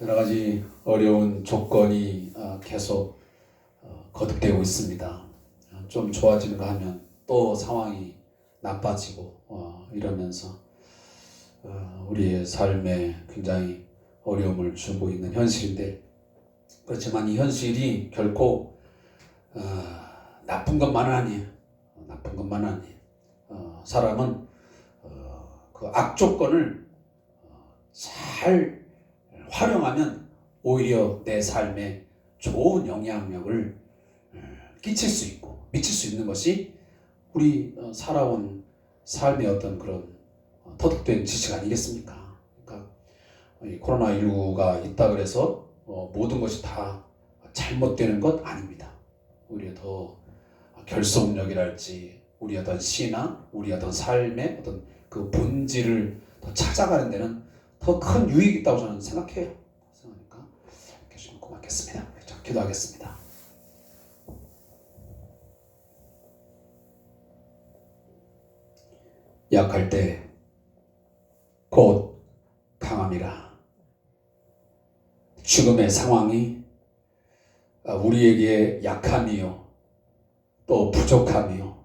여러 가지 어려운 조건이 계속 거듭되고 있습니다. 좀 좋아지는가 하면 또 상황이 나빠지고 이러면서 우리의 삶에 굉장히 어려움을 주고 있는 현실인데, 그렇지만 이 현실이 결코 나쁜 것만은 아니에요. 나쁜 것만은 아니에요. 사람은 그 악조건을 잘 활용하면 오히려 내 삶에 좋은 영향력을 끼칠 수 있고 미칠 수 있는 것이 우리 살아온 삶의 어떤 그런 터득된 지식 아니겠습니까? 그러니까 이 코로나19가 있다 그래서 모든 것이 다 잘못되는 것 아닙니다. 오히려 더 결속력이랄지 우리 어떤 신앙, 우리 어떤 삶의 어떤 그 본질을 더 찾아가는 데는 더 큰 유익이 있다고 저는 생각해요. 그러니까 이렇게 좀 고맙겠습니다. 자, 기도하겠습니다. 약할 때 곧 강함이라. 죽음의 상황이 우리에게 약함이요 또 부족함이요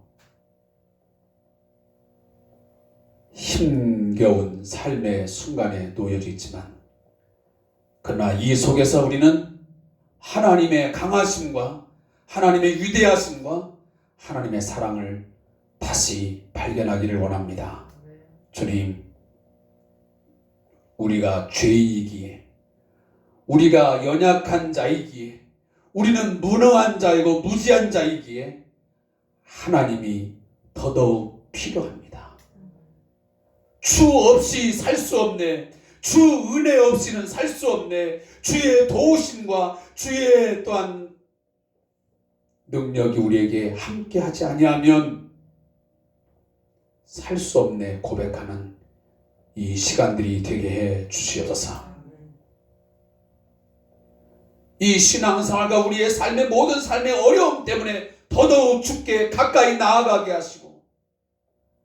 힘겨운 삶의 순간에 놓여져 있지만, 그러나 이 속에서 우리는 하나님의 강하심과 하나님의 위대하심과 하나님의 사랑을 다시 발견하기를 원합니다. 주님, 우리가 죄인이기에, 우리가 연약한 자이기에, 우리는 무능한 자이고 무지한 자이기에 하나님이 더더욱 필요합니다. 주 없이 살 수 없네. 주 은혜 없이는 살 수 없네. 주의 도우심과 주의 또한 능력이 우리에게 함께하지 아니하면 살 수 없네 고백하는 이 시간들이 되게 해 주시옵소서. 이 신앙생활과 우리의 삶의 모든 삶의 어려움 때문에 더더욱 주께 가까이 나아가게 하시고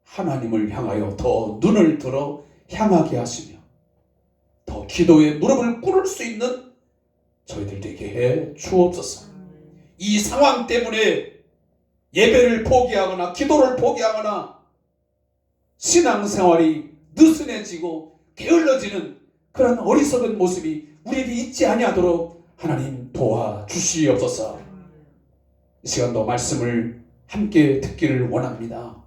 하나님을 향하여 더 눈을 들어 향하게 하시며 더 기도에 무릎을 꿇을 수 있는 저희들 되게 해 주옵소서. 이 상황 때문에 예배를 포기하거나 기도를 포기하거나 신앙생활이 느슨해지고 게을러지는 그런 어리석은 모습이 우리에게 있지 아니하도록 하나님 도와주시옵소서. 이 시간도 말씀을 함께 듣기를 원합니다.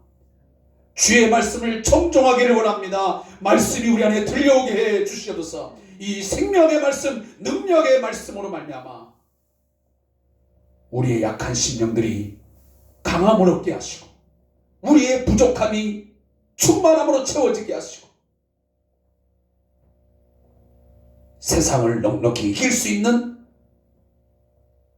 주의 말씀을 청종하기를 원합니다. 말씀이 우리 안에 들려오게 해 주시옵소서. 이 생명의 말씀, 능력의 말씀으로 말미암아 우리의 약한 심령들이 강함을 얻게 하시고 우리의 부족함이 충만함으로 채워지게 하시고 세상을 넉넉히 이길 수 있는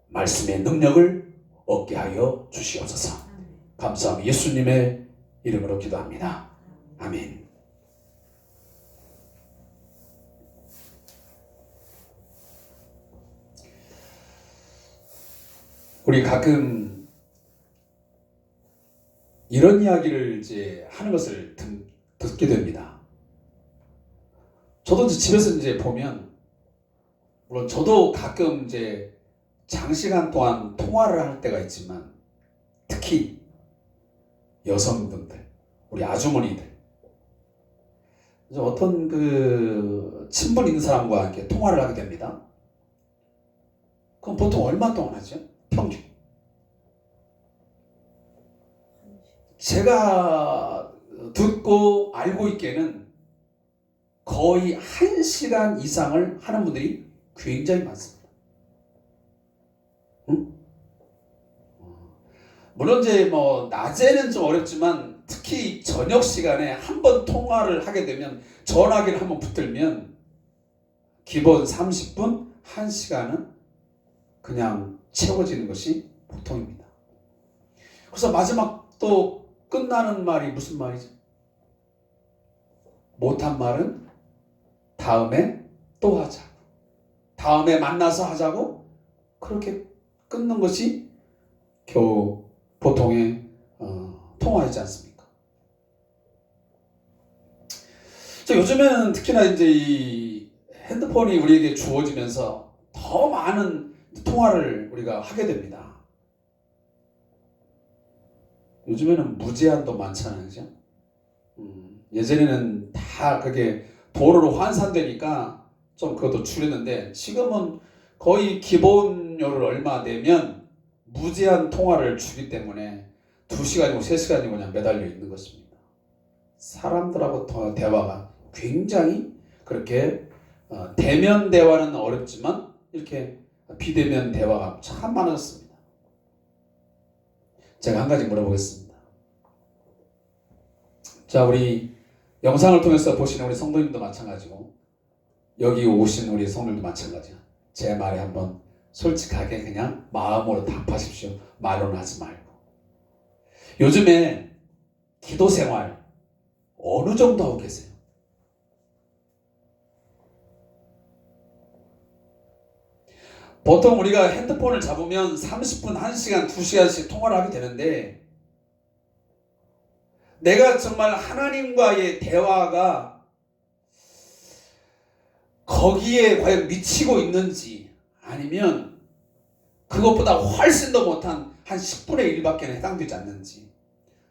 말씀의 능력을 얻게 하여 주시옵소서. 감사합니다. 예수님의 이름으로 기도합니다. 아멘. 우리 가끔 이런 이야기를 이제 하는 것을 듣게 됩니다. 저도 이제 집에서 이제 보면, 물론 저도 가끔 이제 장시간 동안 통화를 할 때가 있지만, 특히 여성분들, 우리 아주머니들, 어떤 그 친분 있는 사람과 이렇게 통화를 하게 됩니다. 그럼 보통 얼마 동안 하죠? 평균. 제가 듣고 알고 있기에는 거의 1시간 이상을 하는 분들이 굉장히 많습니다. 응? 물론 이제 뭐 낮에는 좀 어렵지만 특히 저녁 시간에 한번 통화를 하게 되면, 전화기를 한번 붙들면 기본 30분, 1시간은 그냥 채워지는 것이 보통입니다. 그래서 마지막 또 끝나는 말이 무슨 말이죠? 못한 말은 다음에 또 하자. 다음에 만나서 하자고, 그렇게 끊는 것이 겨우 보통의 통화이지 않습니까? 요즘에는 특히나 이제 이 핸드폰이 우리에게 주어지면서 더 많은 통화를 우리가 하게 됩니다. 요즘에는 무제한도 많잖아요, 그죠? 예전에는 다 그게 돈으로 환산되니까 좀 그것도 줄였는데, 지금은 거의 기본료를 얼마 내면 무제한 통화를 주기 때문에 2시간이고 3시간이고 그냥 매달려 있는 것입니다. 사람들하고 대화가 굉장히 그렇게 대면 대화는 어렵지만 이렇게 비대면 대화가 참 많았습니다. 제가 한 가지 물어보겠습니다. 자, 우리 영상을 통해서 보시는 우리 성도님도 마찬가지고 여기 오신 우리 성도님도 마찬가지야. 제 말에 한번 솔직하게 그냥 마음으로 답하십시오. 말로는 하지 말고. 요즘에 기도 생활 어느 정도 하고 계세요? 보통 우리가 핸드폰을 잡으면 30분, 1시간, 2시간씩 통화를 하게 되는데, 내가 정말 하나님과의 대화가 거기에 과연 미치고 있는지, 아니면 그것보다 훨씬 더 못한 한 10분의 1밖에 해당되지 않는지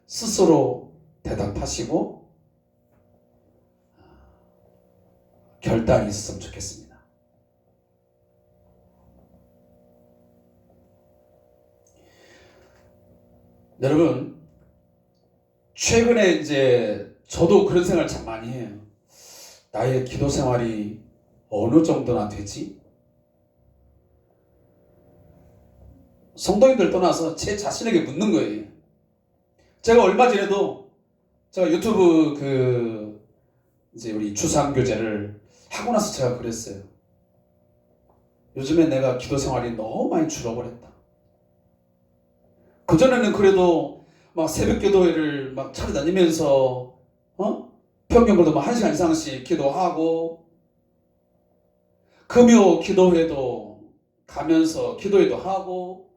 스스로 대답하시고 결단이 있었으면 좋겠습니다. 여러분, 최근에 이제 저도 그런 생각을 참 많이 해요. 나의 기도 생활이 어느 정도나 되지? 성도님들 떠나서 제 자신에게 묻는 거예요. 제가 얼마 전에도 제가 유튜브 이제 우리 주상교제를 하고 나서 제가 그랬어요. 요즘에 내가 기도 생활이 너무 많이 줄어버렸다. 그전에는 그래도 막 새벽 기도회를 막 찾아다니면서 평균 그래도 막 1시간 이상씩 기도하고, 금요 기도회도 가면서 기도회도 하고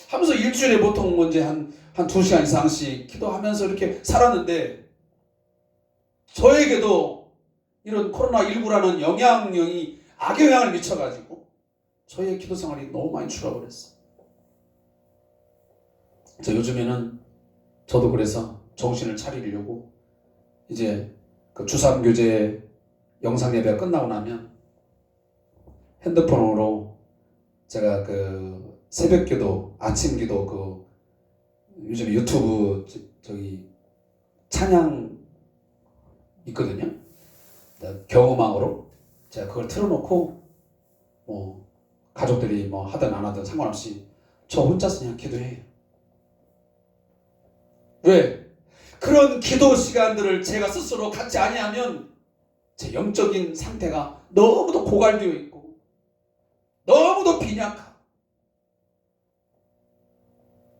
하면서 일주일에 보통 이제 한 2시간 이상씩 기도하면서 이렇게 살았는데, 저에게도 이런 코로나19라는 영향이 악영향을 미쳐가지고 저의 기도 생활이 너무 많이 줄어버렸어요. 요즘에는 저도 그래서 정신을 차리려고 이제 그 주삼교제 영상 예배가 끝나고 나면 핸드폰으로 제가 그 새벽기도, 아침기도 요즘 유튜브 저기 찬양 있거든요. 경음악으로 제가 그걸 틀어놓고 가족들이 뭐 하든 안 하든 상관없이 저 혼자서 그냥 기도해요. 왜? 그런 기도 시간들을 제가 스스로 갖지 아니하면 제 영적인 상태가 너무도 고갈되어 있고 너무도 빈약하고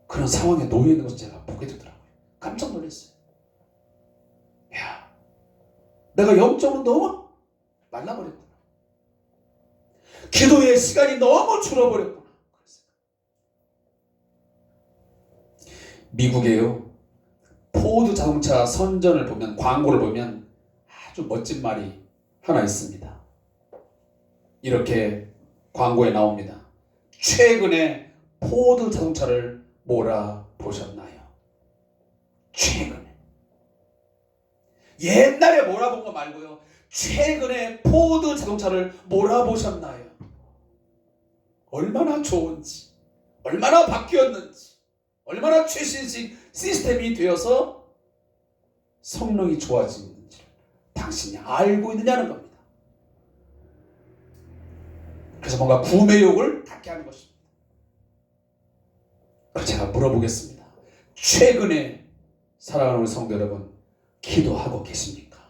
그런 상황에 놓여 있는 것을 제가 보게 되더라고요. 깜짝 놀랐어요. 야, 내가 영적으로 너무 말라버렸구나. 기도의 시간이 너무 줄어버렸구나. 미국에요, 포드 자동차 선전을 보면, 광고를 보면 아주 멋진 말이 하나 있습니다. 이렇게 광고에 나옵니다. 최근에 포드 자동차를 몰아보셨나요? 최근에. 옛날에 몰아본 거 말고요. 최근에 포드 자동차를 몰아보셨나요? 얼마나 좋은지, 얼마나 바뀌었는지, 얼마나 최신식 시스템이 되어서 성능이 좋아지는지 당신이 알고 있느냐는 겁니다. 그래서 뭔가 구매욕을 갖게 하는 것입니다. 그래서 제가 물어보겠습니다. 최근에 사랑하는 우리 성도 여러분, 기도하고 계십니까?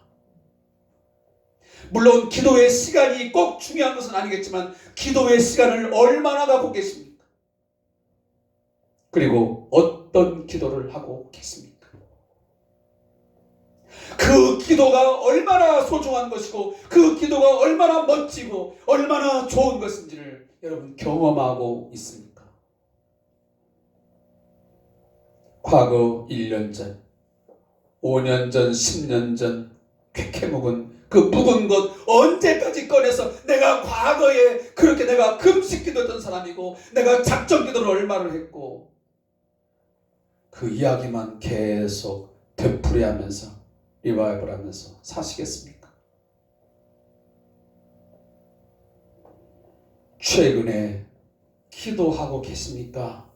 물론 기도의 시간이 꼭 중요한 것은 아니겠지만 기도의 시간을 얼마나 갖고 계십니까? 그리고 어떤 기도를 하고 계십니까? 그 기도가 얼마나 소중한 것이고 그 기도가 얼마나 멋지고 얼마나 좋은 것인지를 여러분 경험하고 있습니까? 과거 1년 전, 5년 전, 10년 전 쾌쾌 묵은 그 묵은 것 언제까지 꺼내서 내가 과거에 그렇게 내가 금식 기도했던 사람이고 내가 작정 기도를 얼마를 했고 그 이야기만 계속 되풀이하면서 리바이벌 하면서 사시겠습니까? 최근에 기도하고 계십니까?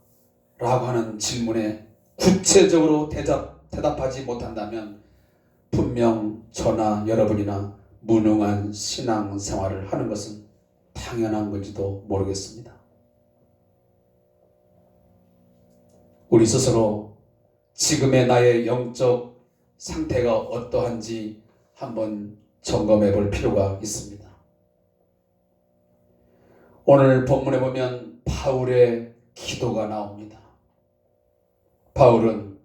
라고 하는 질문에 구체적으로 대답하지 못한다면 분명 저나 여러분이나 무능한 신앙생활을 하는 것은 당연한 건지도 모르겠습니다. 우리 스스로 지금의 나의 영적 상태가 어떠한지 한번 점검해 볼 필요가 있습니다. 오늘 본문에 보면 바울의 기도가 나옵니다. 바울은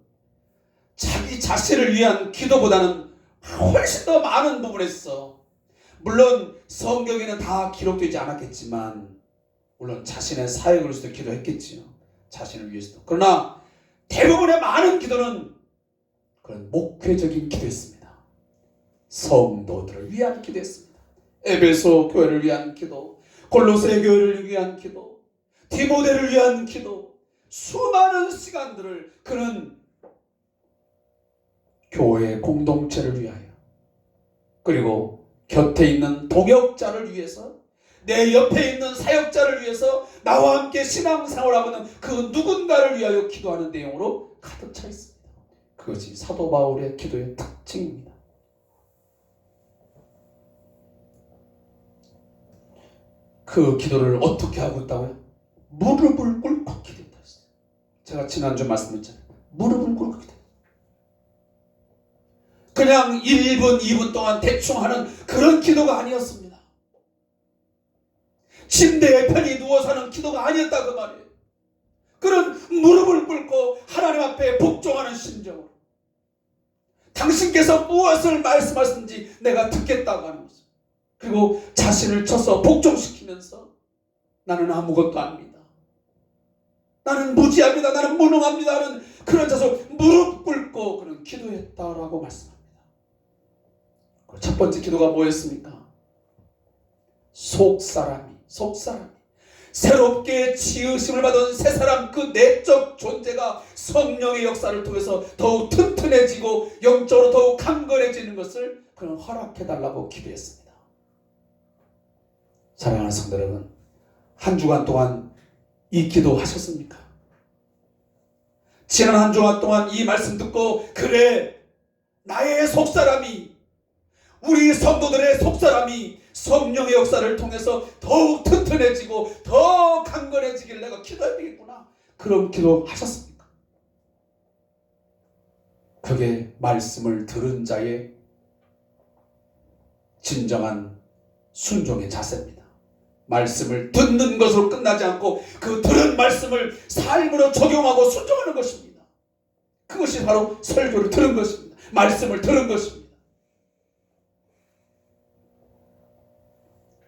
자기 자신을 위한 기도보다는 훨씬 더 많은 부분에서 물론 성경에는 다 기록되지 않았겠지만 물론 자신의 사역을 위해서도 기도했겠지요. 자신을 위해서도. 그러나 대부분의 많은 기도는 그런 목회적인 기도였습니다. 성도들을 위한 기도였습니다. 에베소 교회를 위한 기도, 골로새 교회를 위한 기도, 디모데를 위한 기도, 수많은 시간들을 그는 교회 공동체를 위하여 그리고 곁에 있는 동역자를 위해서 내 옆에 있는 사역자를 위해서 나와 함께 신앙생활하고 있는 그 누군가를 위하여 기도하는 내용으로 가득 차 있습니다. 그것이 사도 바울의 기도의 특징입니다. 그 기도를 어떻게 하고 있다고요? 무릎을 꿇고 기도했다 했어요. 제가 지난주 말씀드렸잖아요. 무릎을 꿇고 기도. 그냥 1분, 2분 동안 대충 하는 그런 기도가 아니었습니다. 침대에 편히 누워서 하는 기도가 아니었다 그 말이에요. 그런 무릎을 꿇고 하나님 앞에 복종하는 심정으로 당신께서 무엇을 말씀하시는지 내가 듣겠다고 하는 거죠. 그리고 자신을 쳐서 복종시키면서 나는 아무것도 아닙니다. 나는 무지합니다. 나는 무능합니다. 하는 그런 자서 무릎 꿇고 그런 기도했다라고 말씀합니다. 첫 번째 기도가 뭐였습니까? 속사람이 새롭게 지으심을 받은 새 사람 그 내적 존재가 성령의 역사를 통해서 더욱 튼튼해지고 영적으로 더욱 강건해지는 것을 그는 허락해달라고 기도했습니다. 사랑하는 성도 여러분, 한 주간 동안 이 기도 하셨습니까? 지난 한 주간 동안 이 말씀 듣고 그래 나의 속사람이 우리 성도들의 속사람이 성령의 역사를 통해서 더욱 튼튼해지고 더 강건해지길 내가 기도해야 되겠구나. 그런 기도 하셨습니까? 그게 말씀을 들은 자의 진정한 순종의 자세입니다. 말씀을 듣는 것으로 끝나지 않고 그 들은 말씀을 삶으로 적용하고 순종하는 것입니다. 그것이 바로 설교를 들은 것입니다. 말씀을 들은 것입니다.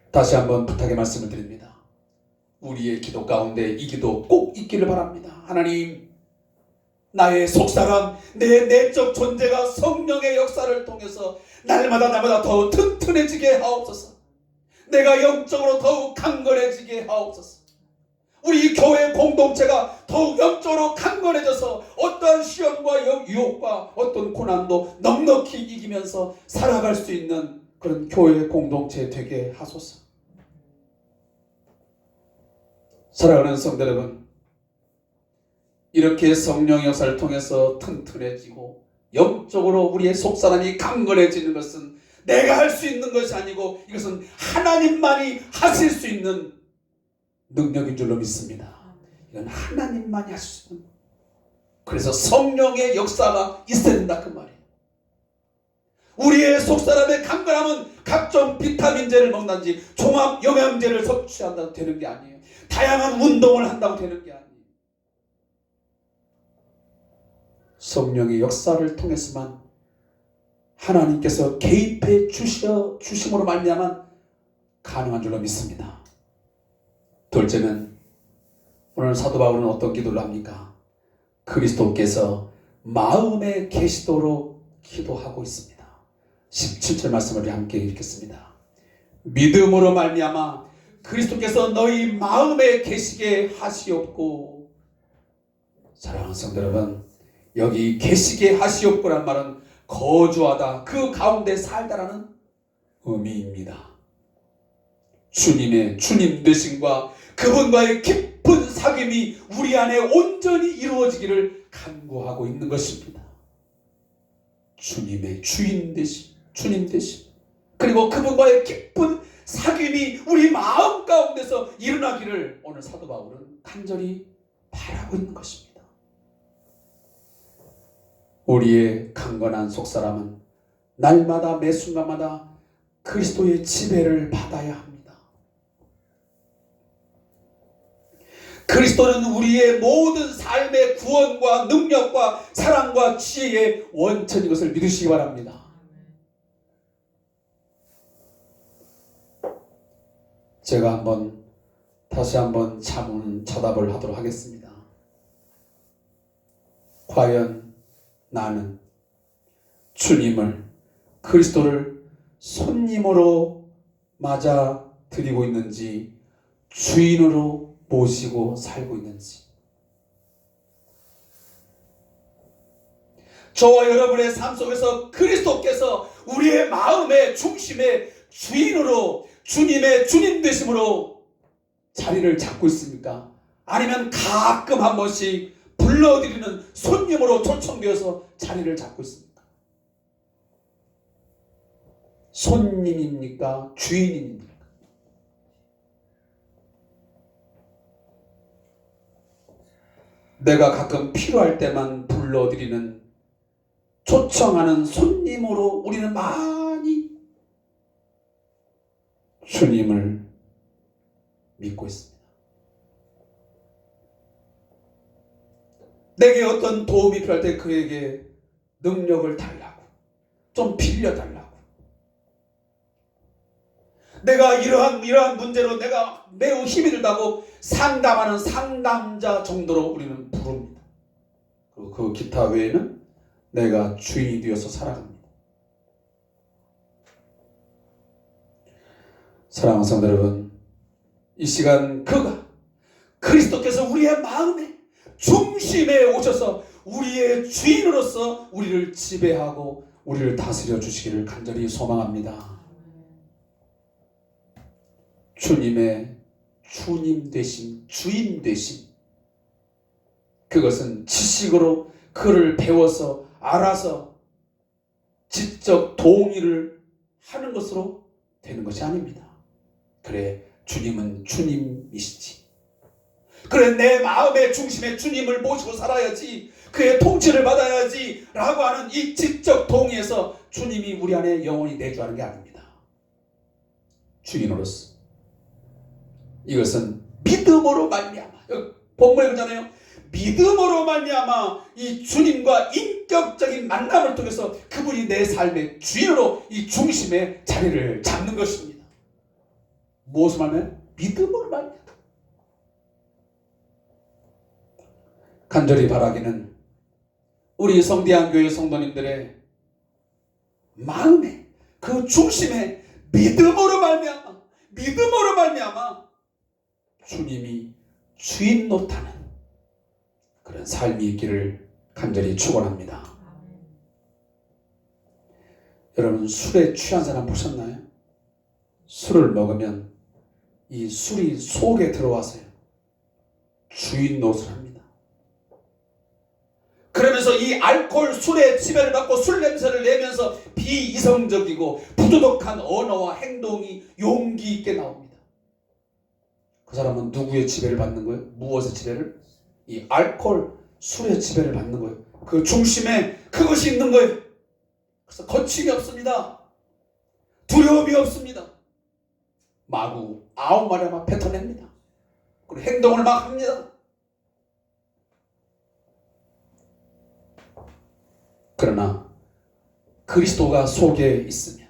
다시 한번 부탁의 말씀을 드립니다. 우리의 기도 가운데 이 기도 꼭 있기를 바랍니다. 하나님, 나의 속사람, 내 내적 존재가 성령의 역사를 통해서 날마다 더 튼튼해지게 하옵소서. 내가 영적으로 더욱 강건해지게 하옵소서. 우리 교회 공동체가 더욱 영적으로 강건해져서 어떠한 시험과 유혹과 어떤 고난도 넉넉히 이기면서 살아갈 수 있는 그런 교회 공동체 되게 하소서. 사랑하는 성도 여러분, 이렇게 성령의 역사를 통해서 튼튼해지고 영적으로 우리의 속사람이 강건해지는 것은 내가 할 수 있는 것이 아니고 이것은 하나님만이 하실 수 있는 능력인 줄로 믿습니다. 이건 하나님만이 하실 수 있는. 그래서 성령의 역사가 있어야 된다 그 말이에요. 우리의 속사람의 강건함은 각종 비타민제를 먹는지 종합 영양제를 섭취한다고 되는 게 아니에요. 다양한 운동을 한다고 되는 게 아니에요. 성령의 역사를 통해서만 하나님께서 개입해 주심으로 말미암아 가능한 줄로 믿습니다. 둘째는 오늘 사도 바울은 어떤 기도를 합니까? 그리스도께서 마음에 계시도록 기도하고 있습니다. 17절 말씀을 우리 함께 읽겠습니다. 믿음으로 말미암아 그리스도께서 너희 마음에 계시게 하시옵고. 사랑하는 성도 여러분, 여기 계시게 하시옵고란 말은 거주하다, 그 가운데 살다라는 의미입니다. 주님의 주님 되심과 그분과의 깊은 사귐이 우리 안에 온전히 이루어지기를 간구하고 있는 것입니다. 주님의 주인 되심, 주님 되심, 그리고 그분과의 깊은 사귐이 우리 마음 가운데서 일어나기를 오늘 사도 바울은 간절히 바라고 있는 것입니다. 우리의 강건한 속사람은 날마다 매 순간마다 그리스도의 지배를 받아야 합니다. 그리스도는 우리의 모든 삶의 구원과 능력과 사랑과 지혜의 원천인 것을 믿으시기 바랍니다. 제가 다시 한번 자문자답을 하도록 하겠습니다. 과연 나는 주님을, 그리스도를 손님으로 맞아들이고 있는지, 주인으로 모시고 살고 있는지. 저와 여러분의 삶 속에서 그리스도께서 우리의 마음의 중심의 주인으로, 주님의 주님 되심으로 자리를 잡고 있습니까? 아니면 가끔 한 번씩 불러드리는 손님으로 초청되어서 자리를 잡고 있습니까? 손님입니까? 주인입니까? 내가 가끔 필요할 때만 불러드리는, 초청하는 손님으로 우리는 많이 주님을 믿고 있습니다. 내게 어떤 도움이 필요할 때 그에게 능력을 달라고, 좀 빌려달라고, 내가 이러한 문제로 내가 매우 힘이 들다고 상담하는 상담자 정도로 우리는 부릅니다. 그리고 그 기타 외에는 내가 주인이 되어서 살아갑니다. 사랑하는 성도 여러분, 이 시간 그리스도께서 우리의 마음의 중심에 오셔서 우리의 주인으로서 우리를 지배하고 우리를 다스려 주시기를 간절히 소망합니다. 주님의 주님 되심, 주인 되심, 그것은 지식으로 그를 배워서 알아서 지적 동의를 하는 것으로 되는 것이 아닙니다. 그래, 주님은 주님이시지. 그래, 내 마음의 중심에 주님을 모시고 살아야지, 그의 통치를 받아야지 라고 하는 이 지적 동의에서 주님이 우리 안에 영원히 내주하는 게 아닙니다. 주인으로서 이것은 믿음으로 말미암아, 본문에 그러잖아요. 믿음으로 말미암아 이 주님과 인격적인 만남을 통해서 그분이 내 삶의 주인으로 이 중심의 자리를 잡는 것입니다. 무엇을 말하면? 믿음으로 말미암아. 간절히 바라기는 우리 성대한교회 성도님들의 마음에 그 중심에 믿음으로 말미암아 주님이 주인 노릇하는 그런 삶이 있기를 간절히 축원합니다. 여러분, 술에 취한 사람 보셨나요? 술을 먹으면 이 술이 속에 들어와서요, 주인 노릇을 합니다. 그러면서 이 알코올 술의 지배를 받고 술 냄새를 내면서 비이성적이고 부도덕한 언어와 행동이 용기 있게 나옵니다. 그 사람은 누구의 지배를 받는 거예요? 무엇의 지배를? 이 알코올 술의 지배를 받는 거예요. 그 중심에 그것이 있는 거예요. 그래서 거침이 없습니다. 두려움이 없습니다. 마구 아무 말에 막 뱉어냅니다. 그리고 행동을 막 합니다. 그러나 그리스도가 속에 있으면,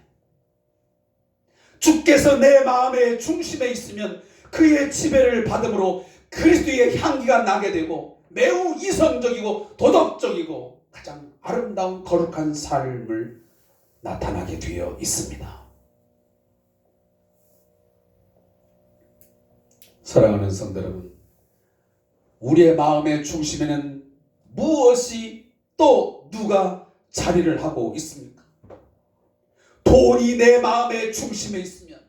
주께서 내 마음의 중심에 있으면 그의 지배를 받음으로 그리스도의 향기가 나게 되고 매우 이성적이고 도덕적이고 가장 아름다운 거룩한 삶을 나타나게 되어 있습니다. 사랑하는 성도 여러분, 우리의 마음의 중심에는 무엇이 또 누가 자리를 하고 있습니까? 돈이 내 마음의 중심에 있으면,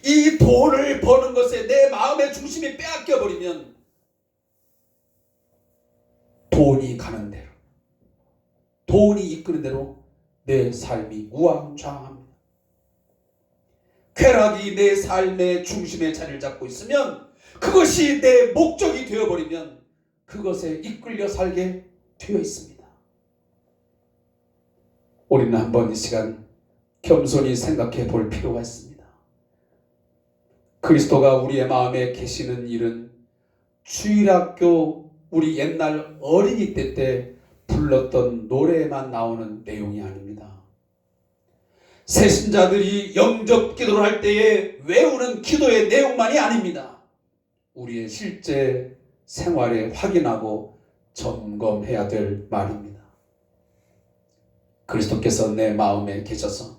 이 돈을 버는 것에 내 마음의 중심이 빼앗겨 버리면 돈이 가는 대로, 돈이 이끄는 대로 내 삶이 우왕좌왕합니다. 쾌락이 내 삶의 중심에 자리를 잡고 있으면, 그것이 내 목적이 되어버리면 그것에 이끌려 살게 되어 있습니다. 우리는 한번 이 시간 겸손히 생각해 볼 필요가 있습니다. 그리스도가 우리의 마음에 계시는 일은 주일학교 우리 옛날 어린이 때 불렀던 노래에만 나오는 내용이 아닙니다. 새신자들이 영접 기도를 할 때에 외우는 기도의 내용만이 아닙니다. 우리의 실제 생활에 확인하고 점검해야 될 말입니다. 그리스도께서 내 마음에 계셔서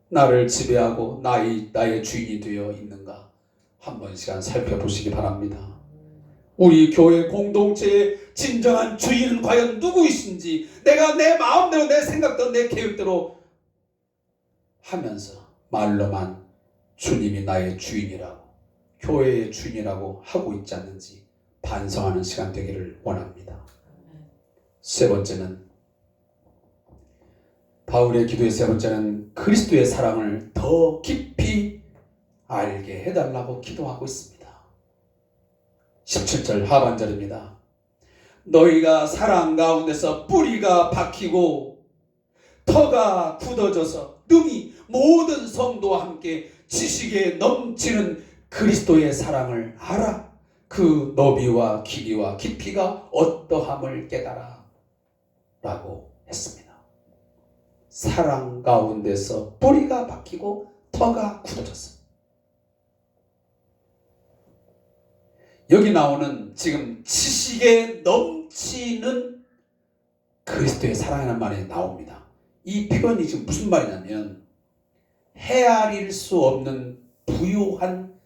나를 지배하고 나의 주인이 되어 있는가 한번 시간 살펴보시기 바랍니다. 우리 교회 공동체의 진정한 주인은 과연 누구이신지, 내가 내 마음대로 내 생각대로 내 계획대로 하면서 말로만 주님이 나의 주인이라고, 교회의 주인이라고 하고 있지 않는지 반성하는 시간 되기를 원합니다. 세 번째는, 바울의 기도의 세 번째는 그리스도의 사랑을 더 깊이 알게 해달라고 기도하고 있습니다. 17절 하반절입니다. 너희가 사랑 가운데서 뿌리가 박히고 터가 굳어져서 능히 모든 성도와 함께 지식에 넘치는 그리스도의 사랑을 알아. 그 너비와 길이와 깊이가 어떠함을 깨달아 라고 했습니다. 사랑 가운데서 뿌리가 박히고 터가 굳어졌어. 여기 나오는 지금 지식에 넘치는 그리스도의 사랑이라는 말이 나옵니다. 이 표현이 지금 무슨 말이냐면, 헤아릴 수 없는 부유한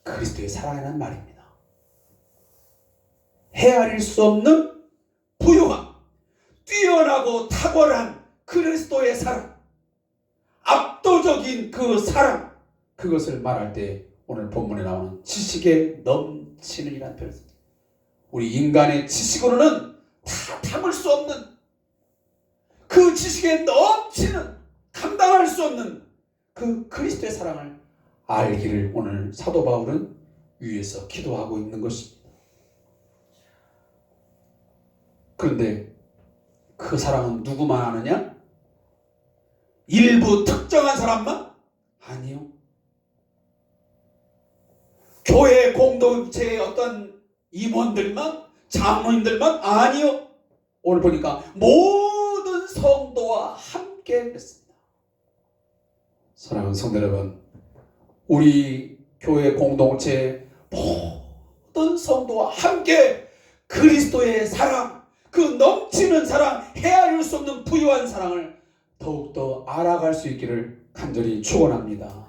그리스도의 사랑이라는 말입니다. 헤아릴 수 없는 부유함, 뛰어나고 탁월한 그리스도의 사랑, 압도적인 그 사랑, 그것을 말할 때 오늘 본문에 나오는 지식에 넘치는 이라는 표현을 씁니다. 우리 인간의 지식으로는 다 담을 수 없는, 그 지식에 넘치는, 감당할 수 없는 그 그리스도의 사랑을 알기를 오늘 사도 바울은 위에서 기도하고 있는 것입니다. 그런데 그 사랑은 누구만 아느냐? 일부 특정한 사람만? 아니요. 교회 공동체의 어떤 임원들만, 장로님들만? 아니요. 오늘 보니까 모든 성도와 함께 그랬습니다. 사랑하는 성도 여러분, 우리 교회 공동체 모든 성도와 함께 그리스도의 사랑, 그 넘치는 사랑, 헤아릴 수 없는 부유한 사랑을 더욱더 알아갈 수 있기를 간절히 축원합니다.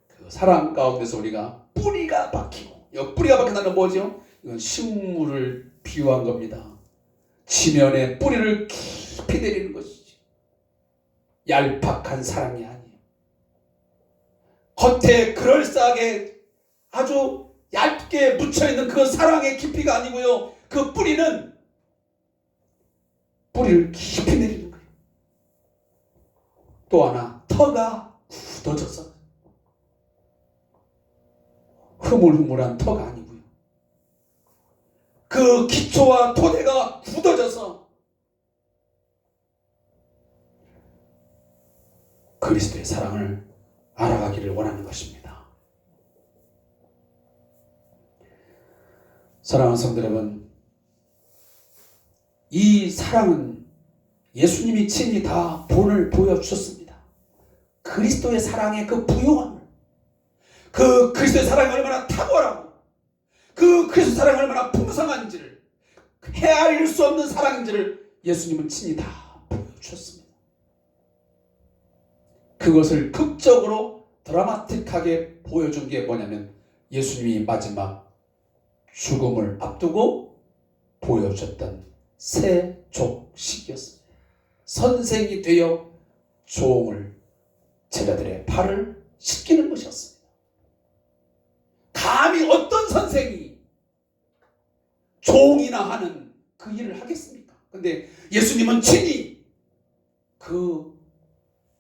그 사랑 가운데서 우리가 뿌리가 박히고, 이 뿌리가 박힌다는 건 뭐죠? 이건 식물을 비유한 겁니다. 지면에 뿌리를 깊이 내리는 것이죠. 얄팍한 사랑이 아니에요. 겉에 그럴싸하게 아주 얇게 묻혀있는 그 사랑의 깊이가 아니고요. 그 뿌리는 뿌리를 깊이 내리는 거예요. 또 하나, 터가 굳어져서, 흐물흐물한 터가 아니고요. 그 기초와 토대가 굳어져서 그리스도의 사랑을 알아가기를 원하는 것입니다. 사랑하는 성도 여러분, 이 사랑은 예수님이 친히 다 본을 보여주셨습니다. 그리스도의 사랑의 그 부요함을, 그 그리스도의 사랑이 얼마나 탁월하고, 그 그리스도의 사랑이 얼마나 풍성한지를, 헤아릴 수 없는 사랑인지를 예수님은 친히 다 보여주셨습니다. 그것을 극적으로 드라마틱하게 보여준 게 뭐냐면 예수님이 마지막 죽음을 앞두고 보여줬던 세족식이었습니다. 선생이 되어 종을 제자들의 발을 씻기는 것이었습니다. 감히 어떤 선생이 종이나 하는 그 일을 하겠습니까? 근데 예수님은 친히 그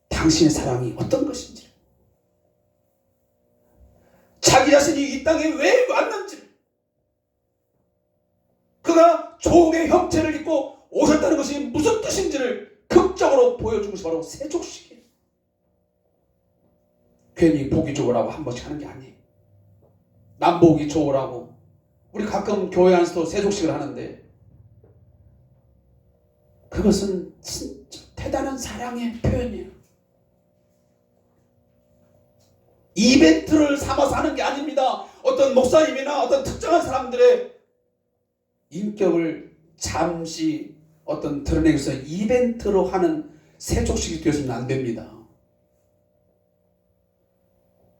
당신의 사랑이 어떤 것인지, 자기 자신이 이 땅에 왜 왔는지, 그가 종의 형체를 입고 오셨다는 것이 무슨 뜻인지를 극적으로 보여준 것이 바로 세족식이에요. 괜히 보기 좋으라고 한 번씩 하는 게 아니에요. 남 보기 좋으라고. 우리 가끔 교회 안에서도 세족식을 하는데 그것은 진짜 대단한 사랑의 표현이에요. 이벤트를 삼아서 하는 게 아닙니다. 어떤 목사님이나 어떤 특정한 사람들의 인격을 잠시 어떤 드러내기 위해서 이벤트로 하는 세족식이 되어서는 안 됩니다.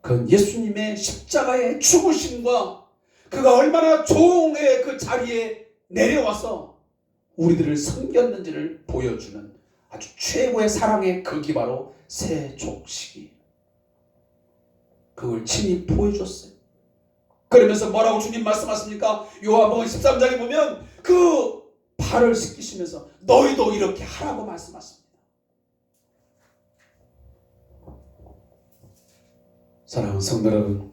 그건 예수님의 십자가의 죽으심과 그가 얼마나 종의 그 자리에 내려와서 우리들을 섬겼는지를 보여주는 아주 최고의 사랑의 극이 바로 세족식이에요. 그걸 친히 보여줬어요. 그러면서 뭐라고 주님 말씀하십니까? 요한복음 13장에 보면 그 발을 씻기시면서 너희도 이렇게 하라고 말씀하십니다. 사랑하는 성도 여러분,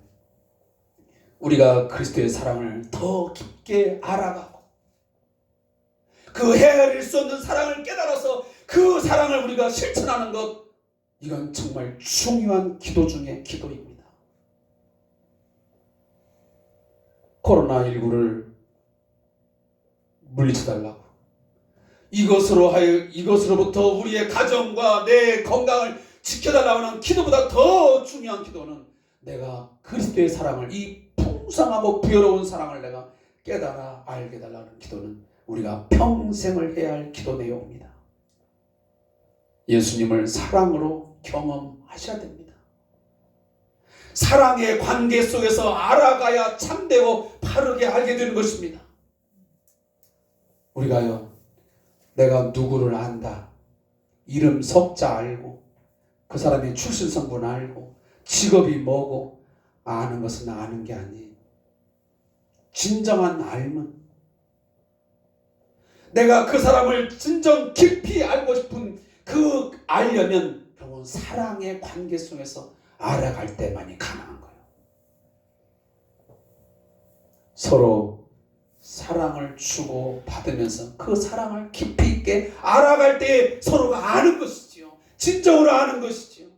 우리가 그리스도의 사랑을 더 깊게 알아가고 그 헤아릴 수 없는 사랑을 깨달아서 그 사랑을 우리가 실천하는 것, 이건 정말 중요한 기도 중의 기도입니다. 코로나19를 물리쳐달라고, 이것으로부터 우리의 가정과 내 건강을 지켜달라고 하는 기도보다 더 중요한 기도는 내가 그리스도의 사랑을, 이 풍성하고 부여로운 사랑을 내가 깨달아 알게 해달라는 기도는 우리가 평생을 해야 할 기도 내용입니다. 예수님을 사랑으로 경험하셔야 됩니다. 사랑의 관계 속에서 알아가야 참되고 바르게 알게 되는 것입니다. 우리가요, 내가 누구를 안다, 이름 석자 알고 그 사람의 출신 성분 알고 직업이 뭐고 아는 것은 아는 게 아니에요. 진정한 알면, 내가 그 사람을 진정 깊이 알고 싶은 그 알려면 결국은 사랑의 관계 속에서 알아갈 때만이 가능한 거예요. 서로 사랑을 주고 받으면서 그 사랑을 깊이 있게 알아갈 때 서로가 아는 것이지요. 진정으로 아는 것이지요.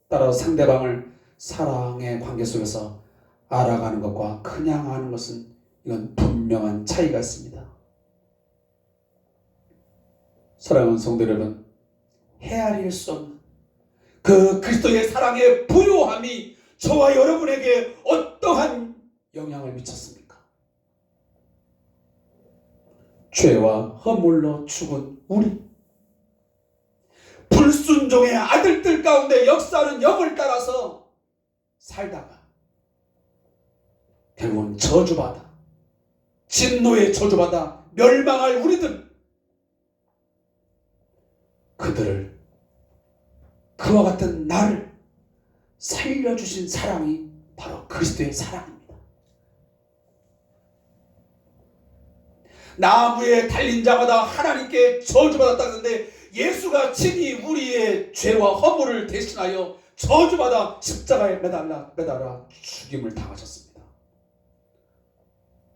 따라서 상대방을 사랑의 관계 속에서 알아가는 것과 그냥 아는 것은 이건 분명한 차이가 있습니다. 사랑하는 성도 여러분, 헤아릴 수 없는 그 그리스도의 사랑의 부요함이 저와 여러분에게 어떠한 영향을 미쳤습니까? 죄와 허물로 죽은 우리, 불순종의 아들들 가운데 역사하는 영을 따라서 살다가 결국은 저주받아, 진노에 저주받아 멸망할 우리들, 그들을, 그와 같은 나를 살려주신 사랑이 바로 그리스도의 사랑입니다. 나무에 달린 자마다 하나님께 저주받았다는데 예수가 친히 우리의 죄와 허물을 대신하여 저주받아 십자가에 매달아 죽임을 당하셨습니다.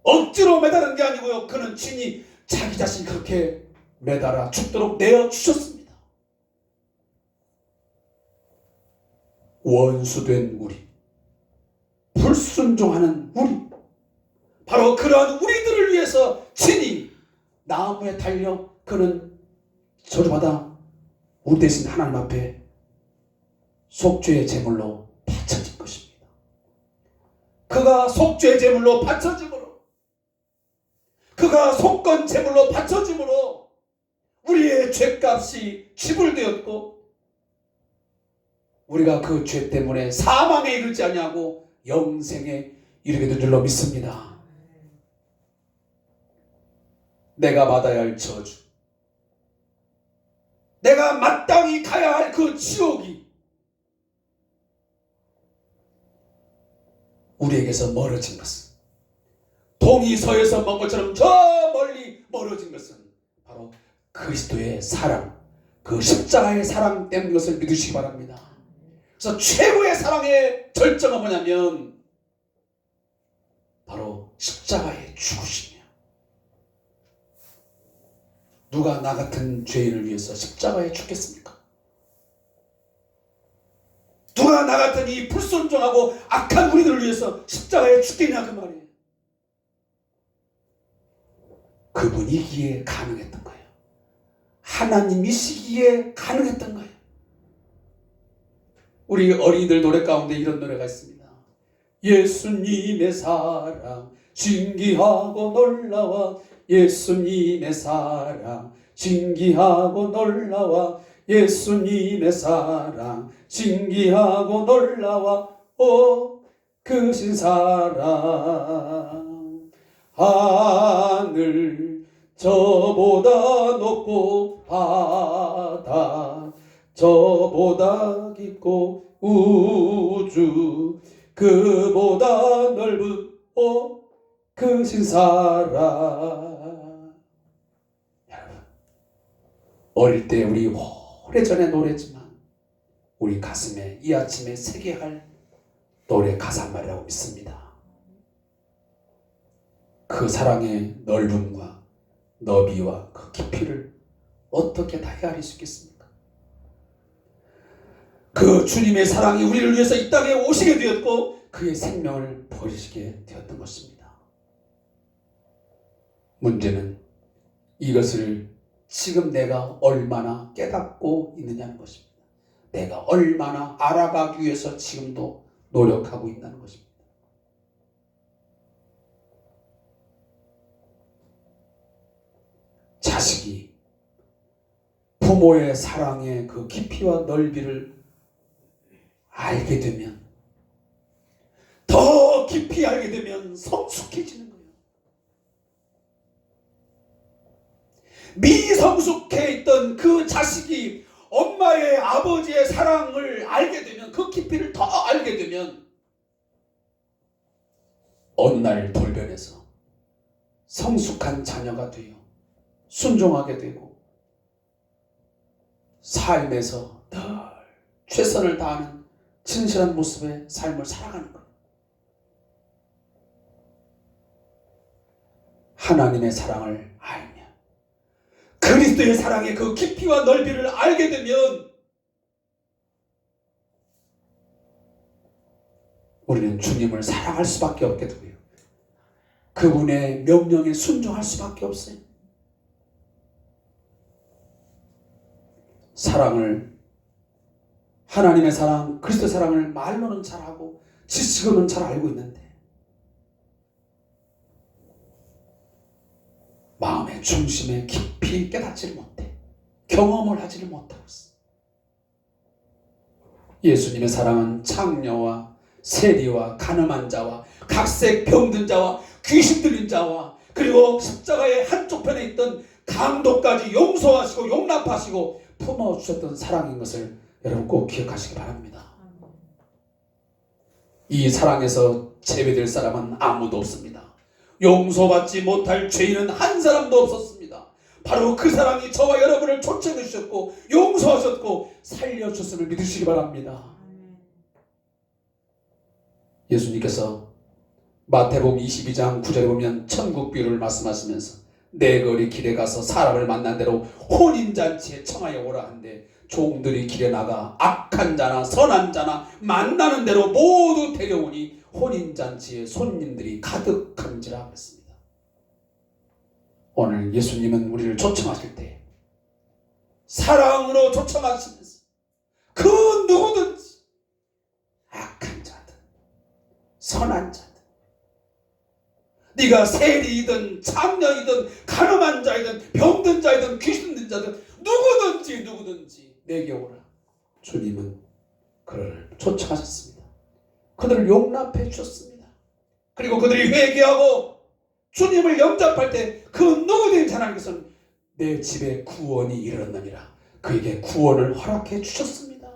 억지로 매달은 게 아니고요, 그는 친히 자기 자신이 그렇게 매달아 죽도록 내어주셨습니다. 원수된 우리, 불순종하는 우리, 바로 그러한 우리들을 위해서 친히 나무에 달려 그는 저주받아 우리 대신 하나님 앞에 속죄의 제물로 바쳐진 것입니다. 그가 속죄의 제물로 바쳐짐으로, 그가 속건 제물로 바쳐짐으로 우리의 죄값이 지불되었고 우리가 그 죄 때문에 사망에 이르지 아니하고 영생에 이르게 된 줄로 믿습니다. 내가 받아야 할 저주, 내가 마땅히 가야 할 그 지옥이 우리에게서 멀어진 것은, 동이 서에서 먼 것처럼 저 멀리 멀어진 것은 바로 그리스도의 사랑, 그 십자가의 사랑 때문인 것을 믿으시기 바랍니다. 그래서 최고의 사랑의 절정은 뭐냐면 바로 십자가의 죽으심이에요. 누가 나 같은 죄인을 위해서 십자가에 죽겠습니까? 누가 나 같은 이 불순종하고 악한 우리들을 위해서 십자가에 죽겠냐 그 말이에요. 그분이기에 가능했던 거예요. 하나님이시기에 가능했던 거예요. 우리 어린이들 노래 가운데 이런 노래가 있습니다. 예수님의 사랑 신기하고 놀라워, 예수님의 사랑 신기하고 놀라워, 예수님의 사랑 신기하고 놀라워, 오 크신 사랑, 하늘 저보다 높고 바다 저보다 깊고 우주 그보다 넓은 오 크신 사랑. 여러분, 어릴 때 우리 오래전의 노래지만 우리 가슴에 이 아침에 새게 할 노래 가사말이라고 믿습니다. 그 사랑의 넓음과 너비와 그 깊이를 어떻게 다 헤아릴 수 있겠습니까? 그 주님의 사랑이 우리를 위해서 이 땅에 오시게 되었고 그의 생명을 버리시게 되었던 것입니다. 문제는 이것을 지금 내가 얼마나 깨닫고 있느냐는 것입니다. 내가 얼마나 알아가기 위해서 지금도 노력하고 있다는 것입니다. 자식이 부모의 사랑의 그 깊이와 넓이를 알게 되면, 더 깊이 알게 되면 성숙해지는 거예요. 미성숙해 있던 그 자식이 엄마의 아버지의 사랑을 알게 되면, 그 깊이를 더 알게 되면 어느 날 돌변해서 성숙한 자녀가 되어 순종하게 되고 삶에서 늘 최선을 다하는 진실한 모습의 삶을 살아가는 것. 하나님의 사랑을 알면, 그리스도의 사랑의 그 깊이와 넓이를 알게 되면 우리는 주님을 사랑할 수밖에 없게 되고요. 그분의 명령에 순종할 수밖에 없어요. 사랑을, 하나님의 사랑, 그리스도 사랑을 말로는 잘하고 지식으로는 잘 알고 있는데 마음의 중심에 깊이 깨닫지를 못해, 경험을 하지를 못하고 있어. 예수님의 사랑은 창녀와 세리와 가늠한 자와 각색 병든 자와 귀신 들린 자와 그리고 십자가의 한쪽 편에 있던 강도까지 용서하시고 용납하시고 품어주셨던 사랑인 것을 여러분 꼭 기억하시기 바랍니다. 이 사랑에서 제외될 사람은 아무도 없습니다. 용서받지 못할 죄인은 한 사람도 없었습니다. 바로 그 사랑이 저와 여러분을 초청해 주셨고 용서하셨고 살려주셨음을 믿으시기 바랍니다. 예수님께서 마태복음 22장 9절에 보면 천국 비유를 말씀하시면서 내 거리 길에 가서 사람을 만난 대로 혼인잔치에 청하여 오라 한데 종들이 길에 나가 악한 자나 선한 자나 만나는 대로 모두 데려오니 혼인잔치에 손님들이 가득한지라 그랬습니다. 오늘 예수님은 우리를 초청하실 때 사랑으로 초청하시면서 그 누구든지 악한 자든 선한 자든 네가 세리이든 창녀이든 가늠한 자이든 병든 자이든 귀신 든 자든 누구든지 내게 오라. 주님은 그를 쫓아가셨습니다. 그들을 용납해 주셨습니다. 그리고 그들이 회개하고 주님을 영접할 때 그 누구든지 하나님께서는 내 집에 구원이 이르렀느니라 그에게 구원을 허락해 주셨습니다.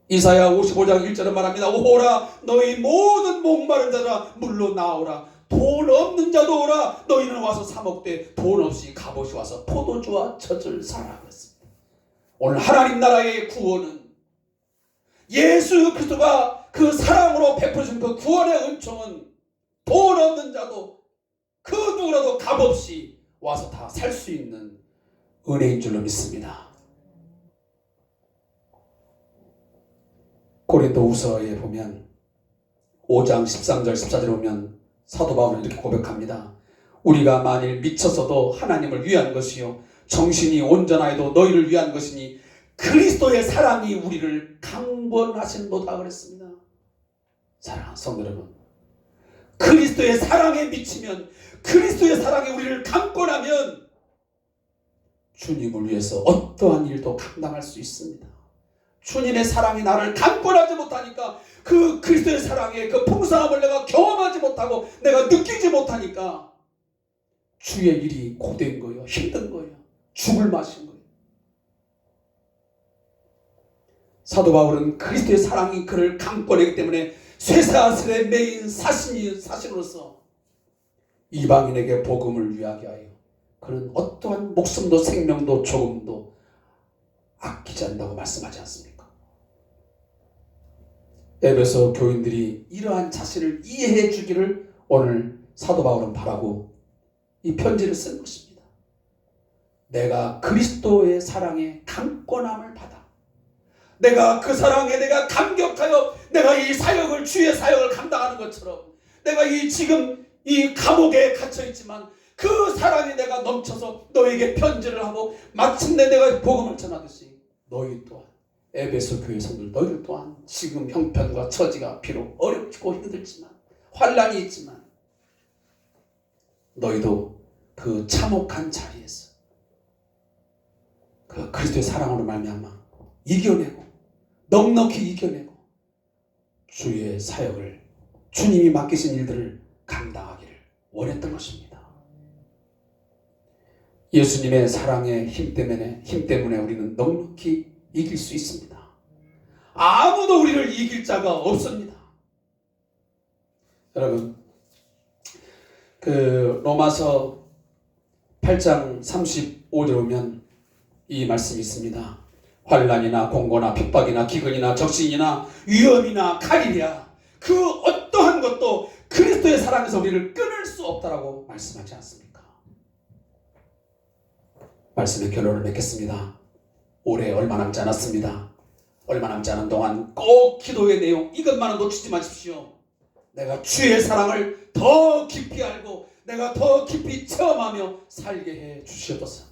이사야 55장 1절은 말합니다. 오라 너희 모든 목마른 자들아 물로 나오라 돈 없는 자도 오라 너희는 와서 사 먹되 돈 없이 갑옷이 와서 포도주와 젖을 사라 그랬습니다. 오늘 하나님 나라의 구원은 예수 그리스도가 그 사랑으로 베푸신 그 구원의 은총은 돈 없는 자도 그 누구라도 값없이 와서 다 살 수 있는 은혜인 줄로 믿습니다. 고린도후서에 보면 5장 13절 14절에 보면 사도 바울은 이렇게 고백합니다. 우리가 만일 미쳤어도 하나님을 위한 것이요 정신이 온전하여도 너희를 위한 것이니 그리스도의 사랑이 우리를 강권하신도다 그랬습니다. 사랑하는 성도 여러분, 그리스도의 사랑에 미치면 그리스도의 사랑이 우리를 강권하면 주님을 위해서 어떠한 일도 감당할 수 있습니다. 주님의 사랑이 나를 강권하지 못하니까 그 그리스도의 사랑의 그 풍성함을 내가 경험하지 못하고 내가 느끼지 못하니까 주의 일이 고된 거예요. 힘든 거예요. 죽을 맛인 거예요. 사도 바울은 그리스도의 사랑이 그를 강권하기 때문에 쇠사슬에 매인 사신으로서 이방인에게 복음을 위하게 하여 그는 어떠한 목숨도 생명도 조금도 아끼지 않는다고 말씀하지 않습니까? 에베소 교인들이 이러한 자신을 이해해 주기를 오늘 사도 바울은 바라고 이 편지를 쓴 것입니다. 내가 그리스도의 사랑에 강권함을 받아 내가 그 사랑에 내가 감격하여 내가 이 사역을 주의 사역을 감당하는 것처럼 내가 이 지금 이 감옥에 갇혀있지만 그 사랑이 내가 넘쳐서 너에게 편지를 하고 마침내 내가 복음을 전하듯이 너희 또한 에베소 교회 성도들 너희들 또한 지금 형편과 처지가 비록 어렵고 힘들지만 환난이 있지만 너희도 그 참혹한 자리에서 그 그리스도의 사랑으로 말미암아 이겨내고 넉넉히 이겨내고 주의 사역을 주님이 맡기신 일들을 감당하기를 원했던 것입니다. 예수님의 사랑의 힘 때문에 우리는 넉넉히 이길 수 있습니다. 아무도 우리를 이길 자가 없습니다. 여러분, 그 로마서 8장 35절에 보면 이 말씀이 있습니다. 환난이나 공고나 핍박이나 기근이나 적신이나 위험이나 칼이랴 그 어떠한 것도 그리스도의 사랑에서 우리를 끊을 수 없다라고 말씀하지 않습니까? 말씀의 결론을 맺겠습니다. 올해 얼마 남지 않았습니다. 얼마 남지 않은 동안 꼭 기도의 내용 이것만은 놓치지 마십시오. 내가 주의 사랑을 더 깊이 알고 내가 더 깊이 체험하며 살게 해 주시옵소서.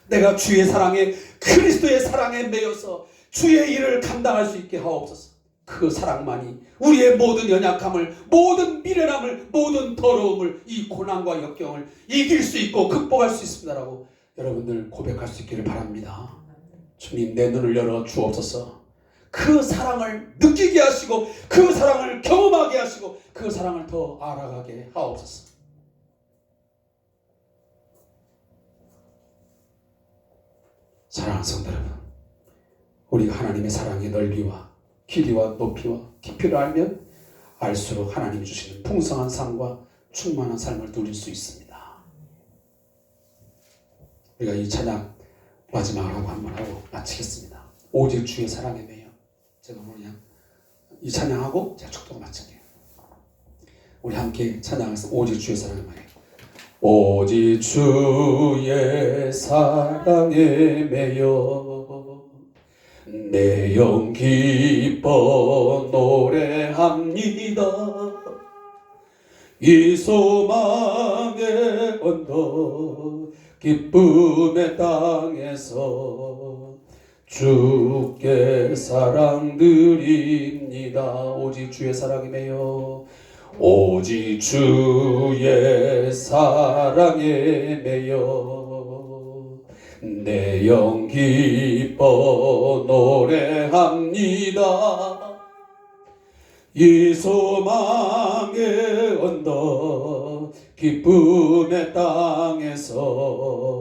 내가 주의 사랑에 그리스도의 사랑에 매여서 주의 일을 감당할 수 있게 하옵소서. 그 사랑만이 우리의 모든 연약함을 모든 미련함을 모든 더러움을 이 고난과 역경을 이길 수 있고 극복할 수 있습니다라고 여러분들 고백할 수 있기를 바랍니다. 주님 내 눈을 열어 주옵소서. 그 사랑을 느끼게 하시고 그 사랑을 경험하게 하시고 그 사랑을 더 알아가게 하옵소서. 사랑하는 성도 여러분, 우리가 하나님의 사랑의 넓이와 길이와 높이와 깊이를 알면 알수록 하나님이 주시는 풍성한 삶과 충만한 삶을 누릴 수 있습니다. 우리가 이 찬양 마지막으로 한번 하고 마치겠습니다. 오직 주의 사랑에 매여. 제가 오늘 그냥 이 찬양하고 제가 축도로 마칠게요. 우리 함께 찬양해서 오직 주의 사랑에 매여. 오직 주의 사랑에 매여 내 영 기뻐 노래합니다. 이 소망의 언덕 기쁨의 땅에서 주께 사랑 드립니다. 오직 주의 사랑에 매여 오직 주의 사랑에 매여 내 영 기뻐 노래합니다. 이 소망의 언덕 기쁨의 땅에서